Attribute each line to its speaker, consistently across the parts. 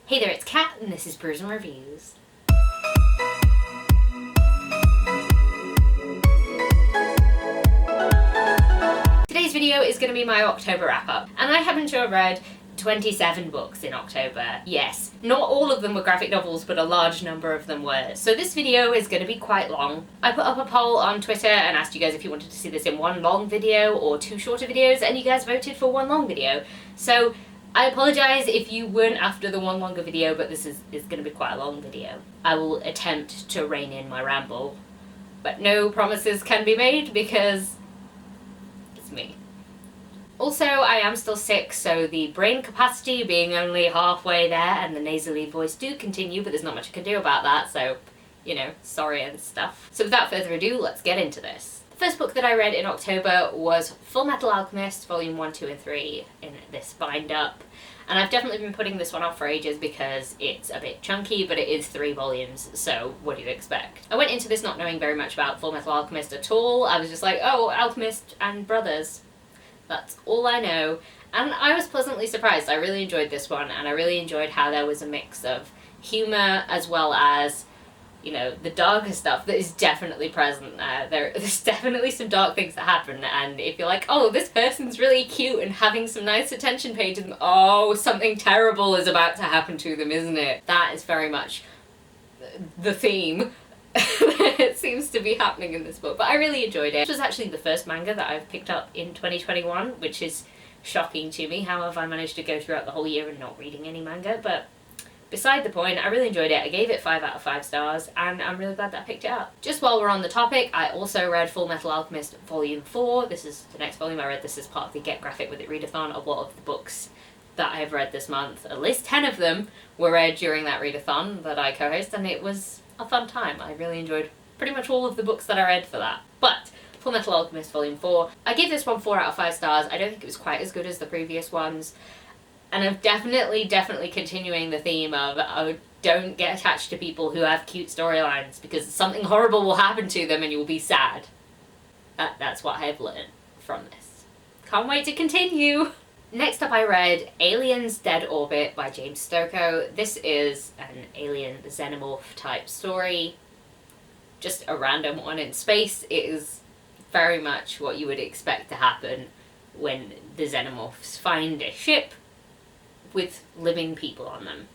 Speaker 1: Hey there, it's Kat, and this is Brews and Reviews. Today's video is going to be my October wrap-up, and I happen to have read 27 books in October. Yes, not all of them were graphic novels, but a large number of them were. So this video is going to be quite long. I put up a poll on Twitter and asked you guys if you wanted to see this in one long video or two shorter videos, and you guys voted for one long video. So I apologise if you weren't after the one longer video, but this is going to be quite a long video. I will attempt to rein in my ramble, but no promises can be made because it's me. Also, I am still sick, so the brain capacity being only halfway there and the nasally voice do continue, but there's not much I can do about that, so, you know, sorry and stuff. So without further ado, let's get into this. The first book that I read in October was Fullmetal Alchemist, Volume 1, 2 and 3 in this bind-up. And I've definitely been putting this one off for ages because it's a bit chunky, but it is 3 volumes, so what do you expect? I went into this not knowing very much about Fullmetal Alchemist at all. I was just like, oh, Alchemist and brothers. That's all I know. And I was pleasantly surprised. I really enjoyed this one, and I really enjoyed how there was a mix of humour as well as, you know, the darker stuff that is definitely present there. There's definitely some dark things that happen, and if you're like, oh, this person's really cute and having some nice attention paid to them, oh, something terrible is about to happen to them, isn't it? That is very much the theme that seems to be happening in this book, but I really enjoyed it. This was actually the first manga that I've picked up in 2021, which is shocking to me. How have I managed to go throughout the whole year and not reading any manga? But beside the point, I really enjoyed it. I gave it 5 out of 5 stars, and I'm really glad that I picked it up. Just while we're on the topic, I also read Fullmetal Alchemist Volume 4. This is the next volume. I read this as part of the Get Graphic With It readathon. A lot of the books that I have read this month, at least 10 of them, were read during that readathon that I co-host, and it was a fun time. I really enjoyed pretty much all of the books that I read for that. But Fullmetal Alchemist Volume 4, I gave this one 4 out of 5 stars. I don't think it was quite as good as the previous ones. And I'm definitely continuing the theme of, oh, don't get attached to people who have cute storylines because something horrible will happen to them and you'll be sad. That's what I've learned from this. Can't wait to continue! Next up I read Aliens Dead Orbit by James Stokoe. This is an alien xenomorph type story. Just a random one in space. It is very much what you would expect to happen when the xenomorphs find a ship with living people on them.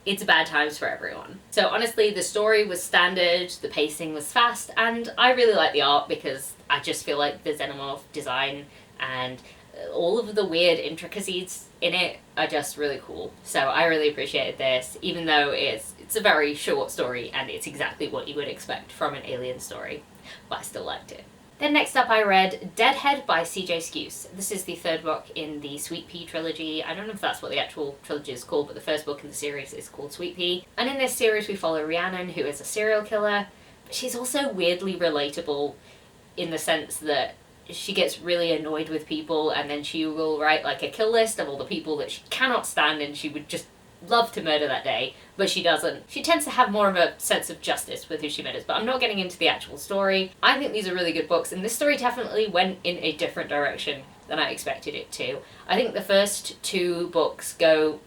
Speaker 1: It's bad times for everyone. So honestly, the story was standard, the pacing was fast, and I really like the art because I just feel like the xenomorph design and all of the weird intricacies in it are just really cool. So I really appreciated this, even though it's a very short story and it's exactly what you would expect from an alien story, but I still liked it. Then next up I read Deadhead by C.J. Skews. This is the third book in the Sweet Pea trilogy. I don't know if that's what the actual trilogy is called, but the first book in the series is called Sweet Pea. And in this series we follow Rhiannon, who is a serial killer, but she's also weirdly relatable in the sense that she gets really annoyed with people and then she will write like a kill list of all the people that she cannot stand and she would just love to murder that day, but she doesn't. She tends to have more of a sense of justice with who she murders, but I'm not getting into the actual story. I think these are really good books, and this story definitely went in a different direction than I expected it to. I think the first 2 books go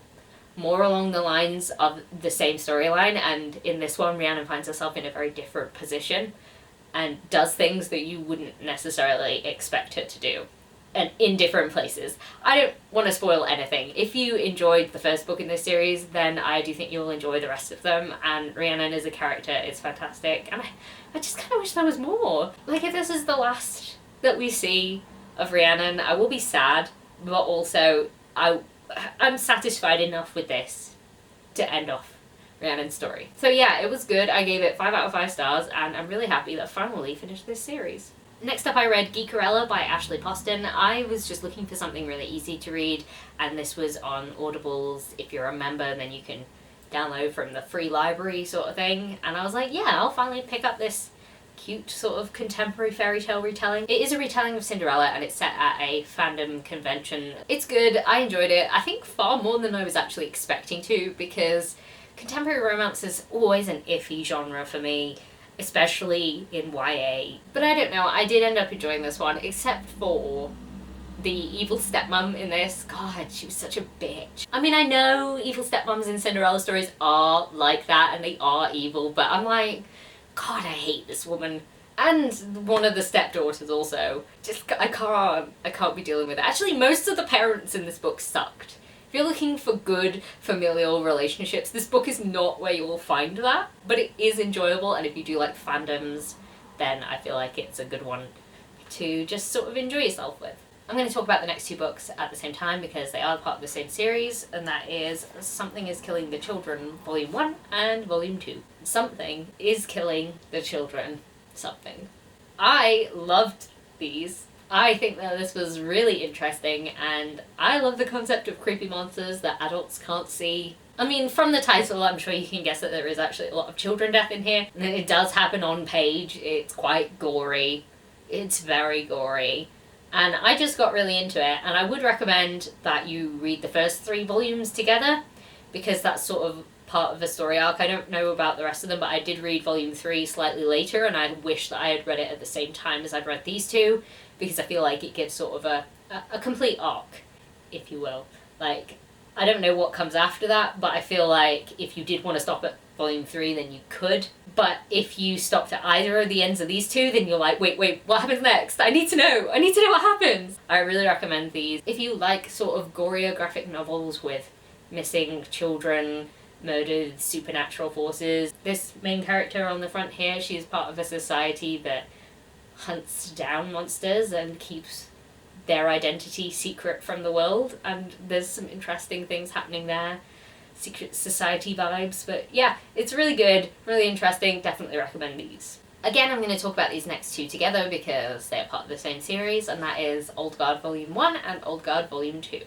Speaker 1: more along the lines of the same storyline, and in this one Rhiannon finds herself in a very different position and does things that you wouldn't necessarily expect her to do, and in different places. I don't want to spoil anything. If you enjoyed the first book in this series, then I do think you'll enjoy the rest of them, and Rhiannon as a character is fantastic, and I just kind of wish there was more. Like, if this is the last that we see of Rhiannon, I will be sad, but also I'm satisfied enough with this to end off Rhiannon's story. So yeah, it was good. I gave it 5 out of 5 stars, and I'm really happy that I finally finished this series. Next up I read Geekerella by Ashley Poston. I was just looking for something really easy to read, and this was on Audibles. If you're a member, then you can download from the free library sort of thing, and I was like, yeah, I'll finally pick up this cute sort of contemporary fairy tale retelling. It is a retelling of Cinderella, and it's set at a fandom convention. It's good. I enjoyed it. I think far more than I was actually expecting to, because contemporary romance is always an iffy genre for me, especially in YA. But I don't know, I did end up enjoying this one, except for the evil stepmom in this, God, she was such a bitch. I mean, I know evil stepmoms in Cinderella stories are like that and they are evil, but I'm like, God, I hate this woman. And one of the stepdaughters also. Just, I can't be dealing with it. Actually, most of the parents in this book sucked. If you're looking for good familial relationships, this book is not where you will find that, but it is enjoyable, and if you do like fandoms, then I feel like it's a good one to just sort of enjoy yourself with. I'm going to talk about the next two books at the same time because they are part of the same series, and that is Something is Killing the Children, Volume 1 and Volume 2. Something is Killing the Children. Something. I loved these. I think that this was really interesting, and I love the concept of creepy monsters that adults can't see. I mean, from the title, I'm sure you can guess that there is actually a lot of children death in here, and it does happen on page. It's quite gory. It's very gory. And I just got really into it, and I would recommend that you read the first 3 volumes together, because that's sort of part of the story arc. I don't know about the rest of them, but I did read Volume 3 slightly later, and I wish that I had read it at the same time as I'd read these two, because I feel like it gives sort of a complete arc, if you will. Like, I don't know what comes after that, but I feel like if you did want to stop at Volume 3, then you could. But if you stopped at either of the ends of these two, then you're like, wait, what happens next? I need to know what happens! I really recommend these. If you like sort of gorier graphic novels with missing children, murdered supernatural forces, this main character on the front here, she's part of a society that hunts down monsters and keeps their identity secret from the world, and there's some interesting things happening there. Secret society vibes, but yeah, it's really good, really interesting, definitely recommend these. Again, I'm going to talk about these next two together because they are part of the same series, and that is Old Guard Volume 1 and Old Guard Volume 2.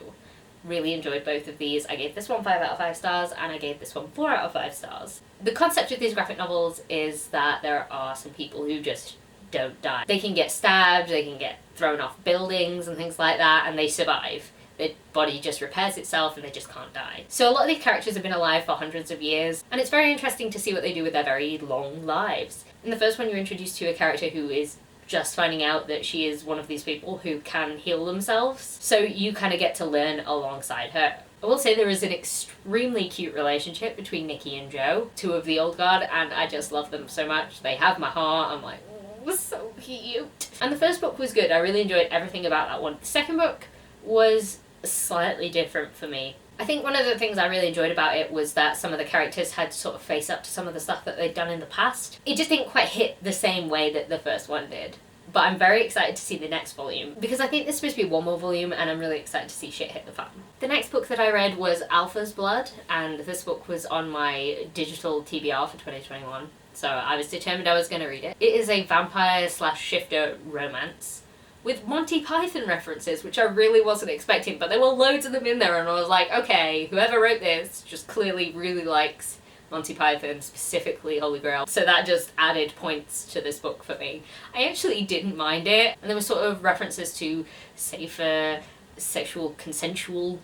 Speaker 1: Really enjoyed both of these. I gave this one 5 out of 5 stars, and I gave this one 4 out of 5 stars. The concept of these graphic novels is that there are some people who just don't die. They can get stabbed, they can get thrown off buildings and things like that, and they survive. Their body just repairs itself and they just can't die. So a lot of these characters have been alive for hundreds of years, and it's very interesting to see what they do with their very long lives. In the first one, you're introduced to a character who is just finding out that she is one of these people who can heal themselves, so you kind of get to learn alongside her. I will say there is an extremely cute relationship between Nikki and Joe, 2 of the Old Guard, and I just love them so much. They have my heart. I'm like, oh, so cute. And the first book was good. I really enjoyed everything about that one. The second book was slightly different for me. I think one of the things I really enjoyed about it was that some of the characters had to sort of face up to some of the stuff that they'd done in the past. It just didn't quite hit the same way that the first one did. But I'm very excited to see the next volume, because I think there's supposed to be one more volume, and I'm really excited to see shit hit the fan. The next book that I read was Alpha's Blood, and this book was on my digital TBR for 2021, so I was determined I was going to read it. It is a vampire/shifter romance with Monty Python references, which I really wasn't expecting, but there were loads of them in there, and I was like, okay, whoever wrote this just clearly really likes Monty Python, specifically Holy Grail, so that just added points to this book for me. I actually didn't mind it, and there were sort of references to safer sexual consensual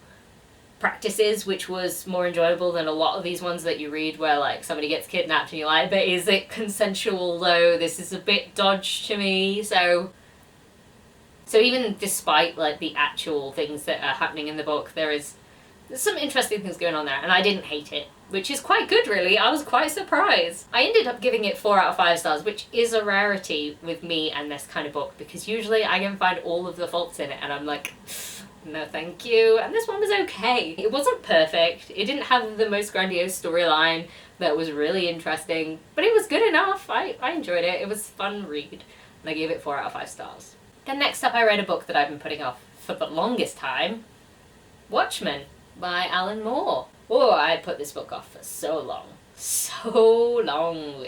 Speaker 1: practices, which was more enjoyable than a lot of these ones that you read where like somebody gets kidnapped and you're like, but is it consensual though? This is a bit dodge to me. So even despite like the actual things that are happening in the book, there's some interesting things going on there, and I didn't hate it, which is quite good really. I was quite surprised. I ended up giving it 4 out of 5 stars, which is a rarity with me and this kind of book, because usually I can find all of the faults in it and I'm like, no thank you. And this one was okay. It wasn't perfect. It didn't have the most grandiose storyline that was really interesting, but it was good enough. I enjoyed it. It was a fun read, and I gave it 4 out of 5 stars. Then next up I read a book that I've been putting off for the longest time, Watchmen by Alan Moore. Oh, I put this book off for so long,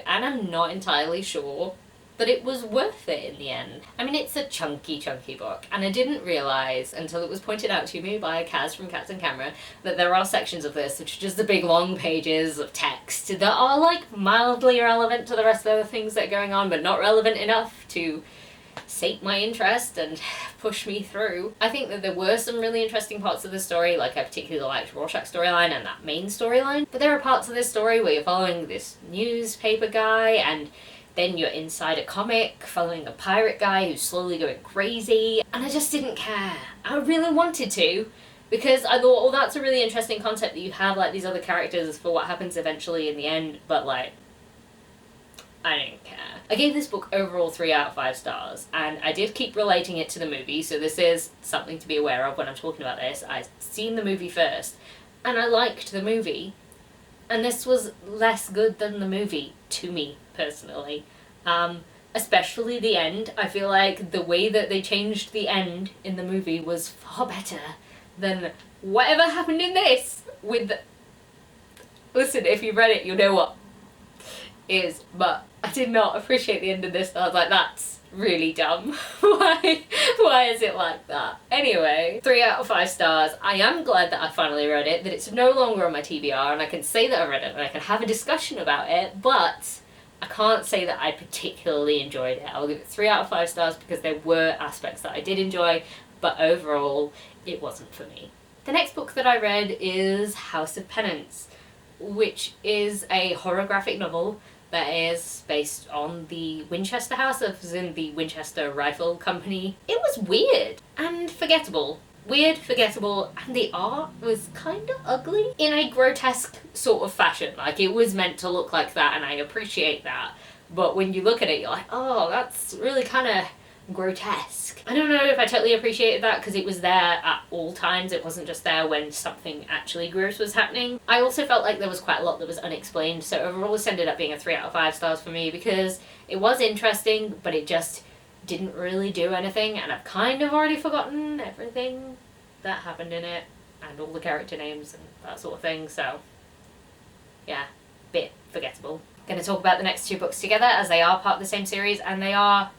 Speaker 1: and I'm not entirely sure that it was worth it in the end. I mean, it's a chunky book, and I didn't realise until it was pointed out to me by Kaz from Cats and Camera that there are sections of this which are just the big long pages of text that are like mildly relevant to the rest of the things that are going on, but not relevant enough to sate my interest and push me through. I think that there were some really interesting parts of the story, like I particularly liked Rorschach's storyline and that main storyline, but there are parts of this story where you're following this newspaper guy and then you're inside a comic following a pirate guy who's slowly going crazy, and I just didn't care. I really wanted to, because I thought, oh, that's a really interesting concept that you have like these other characters for what happens eventually in the end, but like, I didn't care. I gave this book overall 3 out of 5 stars, and I did keep relating it to the movie, so this is something to be aware of when I'm talking about this. I've seen the movie first, and I liked the movie, and this was less good than the movie, to me, personally. Especially the end. I feel like the way that they changed the end in the movie was far better than whatever happened in this with the... Listen, if you've read it, you'll know what is, but I did not appreciate the end of this. I was like, that's really dumb. Why is it like that? Anyway, 3 out of 5 stars. I am glad that I finally read it, that it's no longer on my TBR, and I can say that I read it and I can have a discussion about it, but I can't say that I particularly enjoyed it. I'll give it 3 out of 5 stars because there were aspects that I did enjoy, but overall it wasn't for me. The next book that I read is House of Penance, which is a horror graphic novel that is based on the Winchester House, as in the Winchester Rifle Company. It was weird and forgettable. Weird, forgettable, and the art was kind of ugly in a grotesque sort of fashion. Like, it was meant to look like that, and I appreciate that. But when you look at it, you're like, oh, that's really kind of grotesque. I don't know if I totally appreciated that because it was there at all times. It wasn't just there when something actually gross was happening. I also felt like there was quite a lot that was unexplained, so overall this ended up being a 3 out of 5 stars for me because it was interesting, but it just didn't really do anything, and I've kind of already forgotten everything that happened in it and all the character names and that sort of thing, so yeah, bit forgettable. Going to talk about the next 2 books together as they are part of the same series, and they are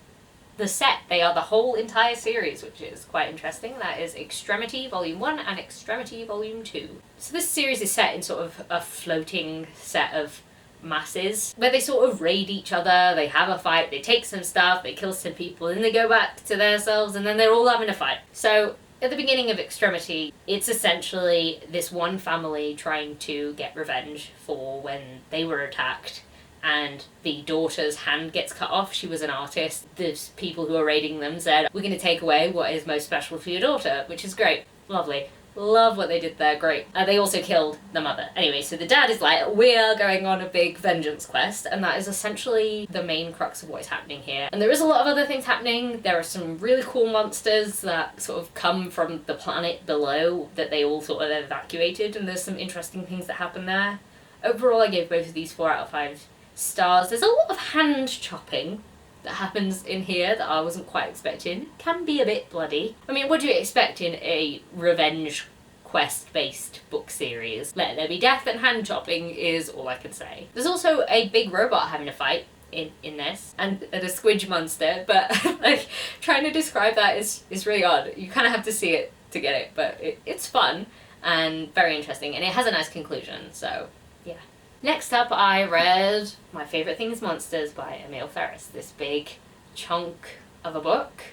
Speaker 1: the set. They are the whole entire series, which is quite interesting. That is Extremity Volume 1 and Extremity Volume 2. So this series is set in sort of a floating set of masses where they sort of raid each other, they have a fight, they take some stuff, they kill some people, and they go back to themselves, and then they're all having a fight. So at the beginning of Extremity, it's essentially this one family trying to get revenge for when they were attacked and the daughter's hand gets cut off. She was an artist. The people who are raiding them said, we're going to take away what is most special for your daughter, which is great. Lovely. Love what they did there, great. They also killed the mother. Anyway, so the dad is like, we're going on a big vengeance quest, and that is essentially the main crux of what is happening here. And there is a lot of other things happening. There are some really cool monsters that sort of come from the planet below that they all sort of evacuated, and there's some interesting things that happen there. Overall, I gave both of these 4 out of 5 stars. There's a lot of hand chopping that happens in here that I wasn't quite expecting. Can be a bit bloody. I mean, what do you expect in a revenge quest-based book series? Let there be death and hand chopping is all I can say. There's also a big robot having a fight in this, and a squidge monster, but like, trying to describe that is really odd. You kind of have to see it to get it, but it's fun and very interesting, and it has a nice conclusion, so yeah. Next up, I read My Favourite Things Monsters by Emile Ferris. This big chunk of a book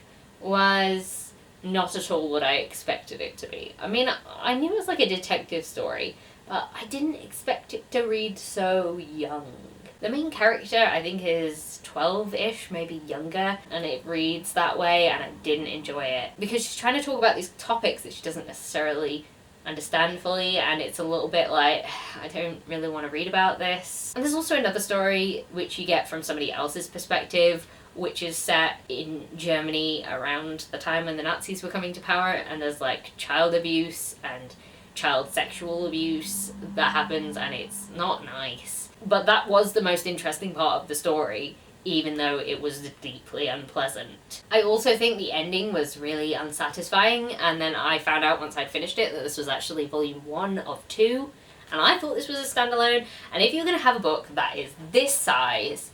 Speaker 1: was not at all what I expected it to be. I mean, I knew it was like a detective story, but I didn't expect it to read so young. The main character, I think, is 12-ish, maybe younger, and it reads that way, and I didn't enjoy it. Because she's trying to talk about these topics that she doesn't necessarily understand fully, and it's a little bit like, I don't really want to read about this. And there's also another story which you get from somebody else's perspective, which is set in Germany around the time when the Nazis were coming to power, and there's like child abuse and child sexual abuse that happens, and it's not nice. But that was the most interesting part of the story, even though it was deeply unpleasant. I also think the ending was really unsatisfying, and then I found out once I'd finished it that this was actually volume 1 of 2, and I thought this was a standalone, and if you're going to have a book that is this size,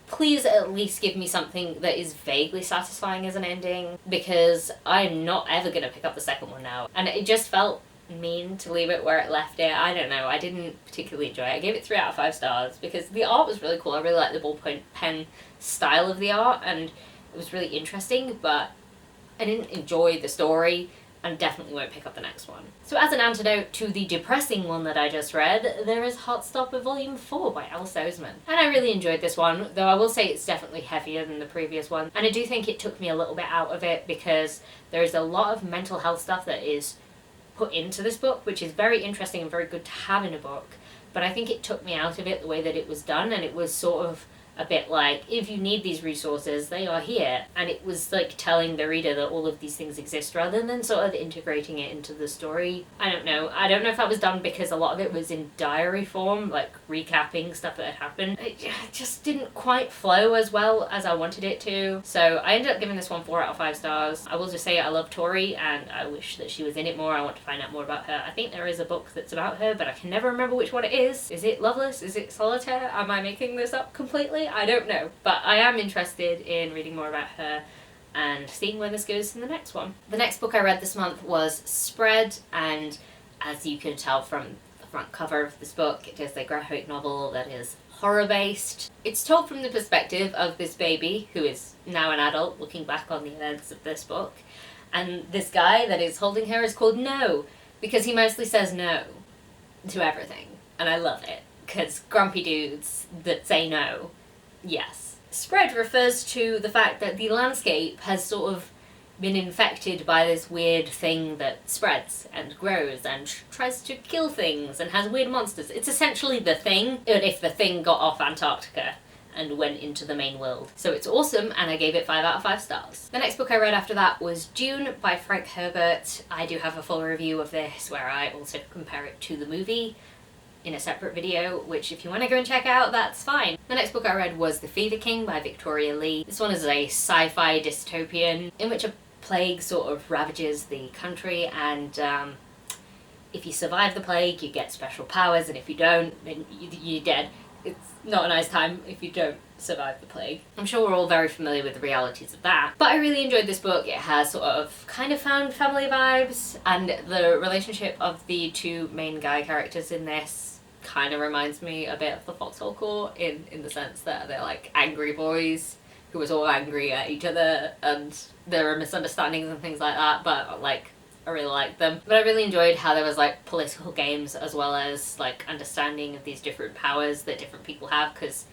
Speaker 1: please at least give me something that is vaguely satisfying as an ending, because I'm not ever going to pick up the second one now, and it just felt mean to leave it where it left it. I don't know, I didn't particularly enjoy it. I gave it 3 out of 5 stars because the art was really cool. I really liked the ballpoint pen style of the art, and it was really interesting, but I didn't enjoy the story, and definitely won't pick up the next one. So as an antidote to the depressing one that I just read, there is Heartstopper Volume 4 by Alice Oseman. And I really enjoyed this one, though I will say it's definitely heavier than the previous one. And I do think it took me a little bit out of it because there is a lot of mental health stuff that is put into this book, which is very interesting and very good to have in a book. But I think it took me out of it the way that it was done, and it was sort of a bit like, if you need these resources, they are here. And it was like telling the reader that all of these things exist rather than sort of integrating it into the story. I don't know if that was done because a lot of it was in diary form, like recapping stuff that had happened. It just didn't quite flow as well as I wanted it to. So I ended up giving this one 4 out of 5 stars. I will just say I love Tori and I wish that she was in it more. I want to find out more about her. I think there is a book that's about her, but I can never remember which one it is. Is it Loveless? Is it Solitaire? Am I making this up completely? I don't know, but I am interested in reading more about her and seeing where this goes in the next one. The next book I read this month was Spread, and as you can tell from the front cover of this book, it is a graphic novel that is horror-based. It's told from the perspective of this baby, who is now an adult, looking back on the events of this book, and this guy that is holding her is called No, because he mostly says no to everything, and I love it, because grumpy dudes that say no. Yes. Spread refers to the fact that the landscape has sort of been infected by this weird thing that spreads and grows and tries to kill things and has weird monsters. It's essentially The Thing, if The Thing got off Antarctica and went into the main world. So it's awesome, and I gave it 5 out of 5 stars. The next book I read after that was Dune by Frank Herbert. I do have a full review of this where I also compare it to the movie in a separate video, which if you want to go and check out, that's fine. The next book I read was The Fever King by Victoria Lee. This one is a sci-fi dystopian in which a plague sort of ravages the country, and if you survive the plague you get special powers, and if you don't then you're dead. It's not a nice time if you don't survive the plague. I'm sure we're all very familiar with the realities of that, but I really enjoyed this book. It has sort of kind of found family vibes, and the relationship of the two main guy characters in this kind of reminds me a bit of the Foxhole Court in the sense that they're like angry boys who was all angry at each other, and there are misunderstandings and things like that, but like I really liked them. But I really enjoyed how there was like political games as well as like understanding of these different powers that different people have, because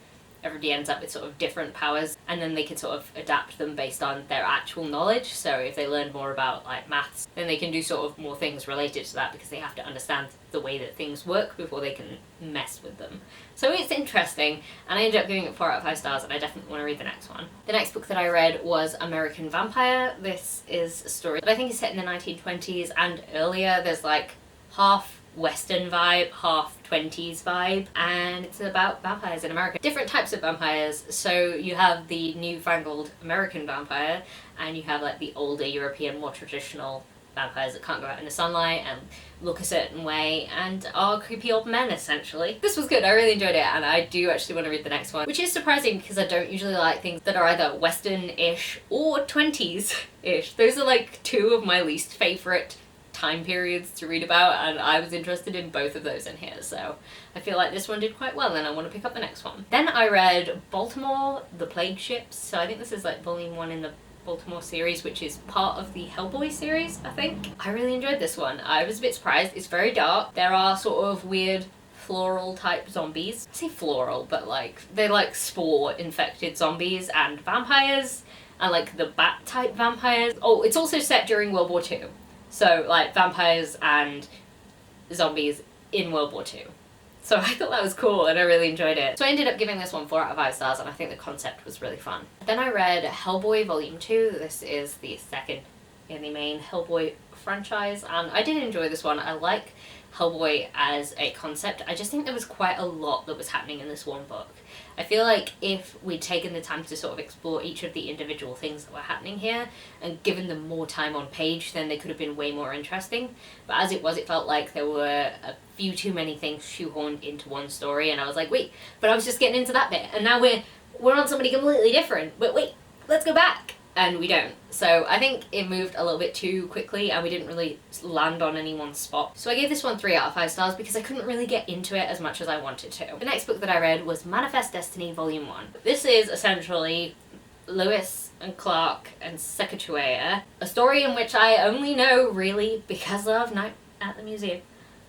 Speaker 1: everybody ends up with sort of different powers, and then they can sort of adapt them based on their actual knowledge. So if they learn more about like maths, then they can do sort of more things related to that because they have to understand the way that things work before they can mess with them. So it's interesting, and I ended up giving it 4 out of 5 stars, and I definitely want to read the next one. The next book that I read was American Vampire. This is a story that I think is set in the 1920s and earlier. There's like half Western vibe, half 20s vibe, and it's about vampires in America. Different types of vampires. So you have the newfangled American vampire, and you have like the older European, more traditional vampires that can't go out in the sunlight and look a certain way and are creepy old men, essentially. This was good, I really enjoyed it, and I do actually want to read the next one, which is surprising because I don't usually like things that are either Western-ish or 20s-ish. Those are like two of my least favourite time periods to read about, and I was interested in both of those in here, so I feel like this one did quite well and I want to pick up the next one. Then I read Baltimore, The Plague Ships. So I think this is like volume 1 in the Baltimore series, which is part of the Hellboy series, I think. I really enjoyed this one. I was a bit surprised. It's very dark. There are sort of weird floral type zombies. I say floral, but like they're like spore infected zombies and vampires, and like the bat type vampires. Oh, it's also set during World War II. So like vampires and zombies in World War II. So I thought that was cool and I really enjoyed it. So I ended up giving this one 4 out of 5 stars, and I think the concept was really fun. Then I read Hellboy Volume 2. This is the second in the main Hellboy franchise, and I did enjoy this one. I like Hellboy as a concept. I just think there was quite a lot that was happening in this one book. I feel like if we'd taken the time to sort of explore each of the individual things that were happening here and given them more time on page, then they could have been way more interesting. But as it was, it felt like there were a few too many things shoehorned into one story, and I was like, wait, but I was just getting into that bit, and now we're on somebody completely different, but wait, let's go back. And we don't. So I think it moved a little bit too quickly and we didn't really land on any one spot. So I gave this one 3 out of 5 stars because I couldn't really get into it as much as I wanted to. The next book that I read was Manifest Destiny Volume 1. This is essentially Lewis and Clark and Secretary, a story in which I only know really because of Night at the Museum.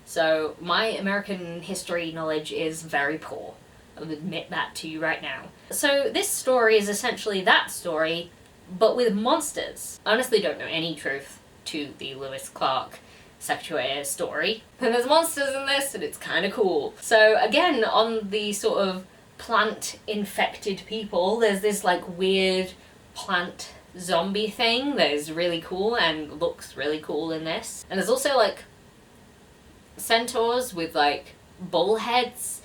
Speaker 1: So my American history knowledge is very poor. I'll admit that to you right now. So this story is essentially that story, but with monsters. I honestly don't know any truth to the Lewis Clark Secretary story. And there's monsters in this, and it's kind of cool. So again, on the sort of plant-infected people, there's this like weird plant zombie thing that is really cool and looks really cool in this. And there's also like centaurs with like bull heads,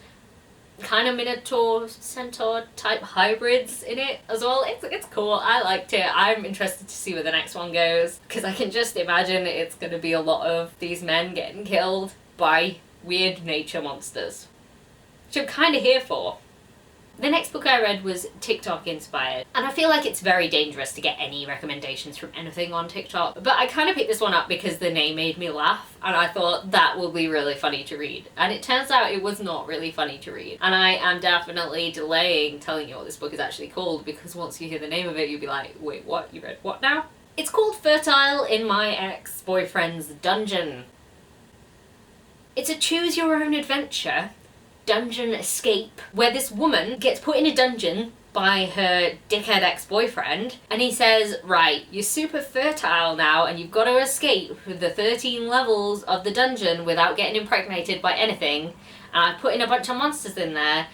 Speaker 1: kind of minotaur centaur type hybrids in it as well. It's cool. I liked it. I'm interested to see where the next one goes, because I can just imagine it's going to be a lot of these men getting killed by weird nature monsters, which I'm kind of here for. The next book I read was TikTok inspired, and I feel like it's very dangerous to get any recommendations from anything on TikTok, but I kind of picked this one up because the name made me laugh, and I thought that will be really funny to read. And it turns out it was not really funny to read, and I am definitely delaying telling you what this book is actually called, because once you hear the name of it you'll be like, wait, what? You read what now? It's called Fertile in My Ex-Boyfriend's Dungeon. It's a choose-your-own-adventure dungeon escape where this woman gets put in a dungeon by her dickhead ex-boyfriend, and he says, right, you're super fertile now and you've got to escape the 13 levels of the dungeon without getting impregnated by anything, and I've put in a bunch of monsters in there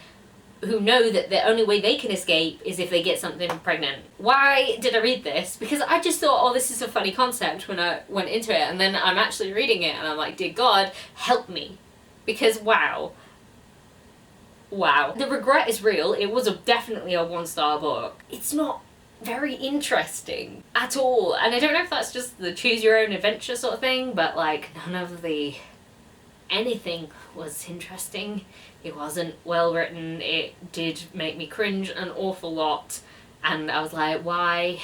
Speaker 1: who know that the only way they can escape is if they get something pregnant. Why did I read this? Because I just thought, oh, this is a funny concept when I went into it, and then I'm actually reading it and I'm like, dear God, help me. Because wow, the regret is real. It was definitely a 1-star book. It's not very interesting at all, and I don't know if that's just the choose your own adventure sort of thing, but like none of the anything was interesting. It wasn't well written. It did make me cringe an awful lot, and I was like, why?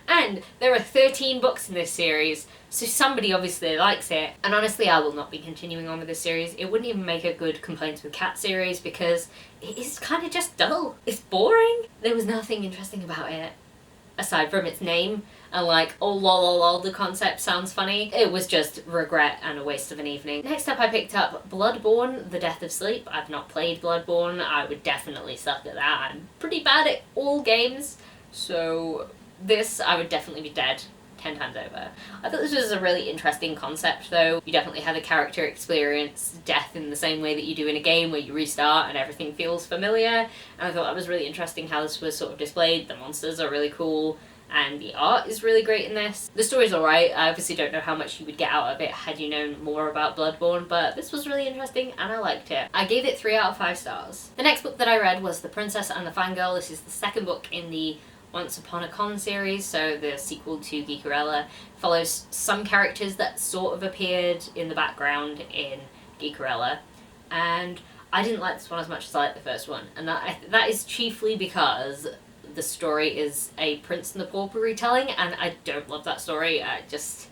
Speaker 1: And there are 13 books in this series, so somebody obviously likes it. And honestly, I will not be continuing on with this series. It wouldn't even make a good Complaints with Cat series because it is kind of just dull. It's boring. There was nothing interesting about it, aside from its name and like, oh lol, the concept sounds funny. It was just regret and a waste of an evening. Next up I picked up Bloodborne, The Death of Sleep. I've not played Bloodborne. I would definitely suck at that. I'm pretty bad at all games, so this I would definitely be dead 10 times over. I thought this was a really interesting concept though. You definitely have a character experience death in the same way that you do in a game where you restart and everything feels familiar, and I thought that was really interesting how this was sort of displayed. The monsters are really cool and the art is really great in this. The story's alright. I obviously don't know how much you would get out of it had you known more about Bloodborne, but this was really interesting and I liked it. I gave it 3 out of 5 stars. The next book that I read was The Princess and the Fangirl. This is the second book in the Once Upon a Con series, so the sequel to Geekerella. Follows some characters that sort of appeared in the background in Geekerella, and I didn't like this one as much as I liked the first one, and that is chiefly because the story is a Prince and the Pauper retelling, and I don't love that story. It just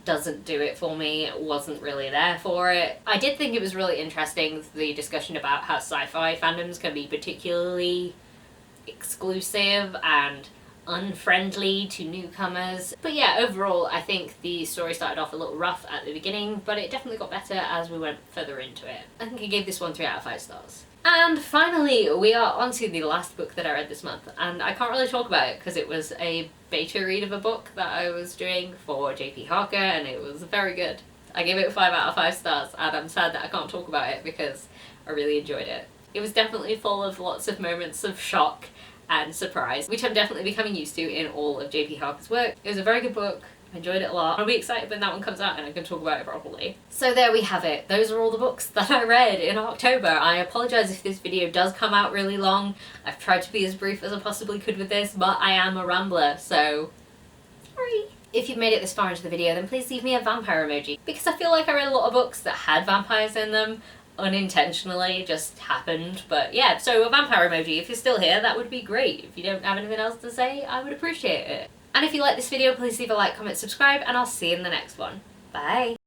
Speaker 1: doesn't do it for me. It wasn't really there for it. I did think it was really interesting, the discussion about how sci-fi fandoms can be particularly exclusive and unfriendly to newcomers. But yeah, overall I think the story started off a little rough at the beginning, but it definitely got better as we went further into it. I think I gave this one 3 out of 5 stars. And finally, we are on to the last book that I read this month, and I can't really talk about it because it was a beta read of a book that I was doing for JP Harker, and it was very good. I gave it 5 out of 5 stars, and I'm sad that I can't talk about it because I really enjoyed it. It was definitely full of lots of moments of shock and surprise, which I'm definitely becoming used to in all of JP Harker's work. It was a very good book. I enjoyed it a lot. I'll be excited when that one comes out and I can talk about it properly. So there we have it. Those are all the books that I read in October. I apologise if this video does come out really long. I've tried to be as brief as I possibly could with this, but I am a rambler, so sorry. If you've made it this far into the video, then please leave me a vampire emoji, because I feel like I read a lot of books that had vampires in them unintentionally, just happened. But yeah, so a vampire emoji. If you're still here, that would be great. If you don't have anything else to say, I would appreciate it. And if you like this video, please leave a like, comment, subscribe, and I'll see you in the next one. Bye!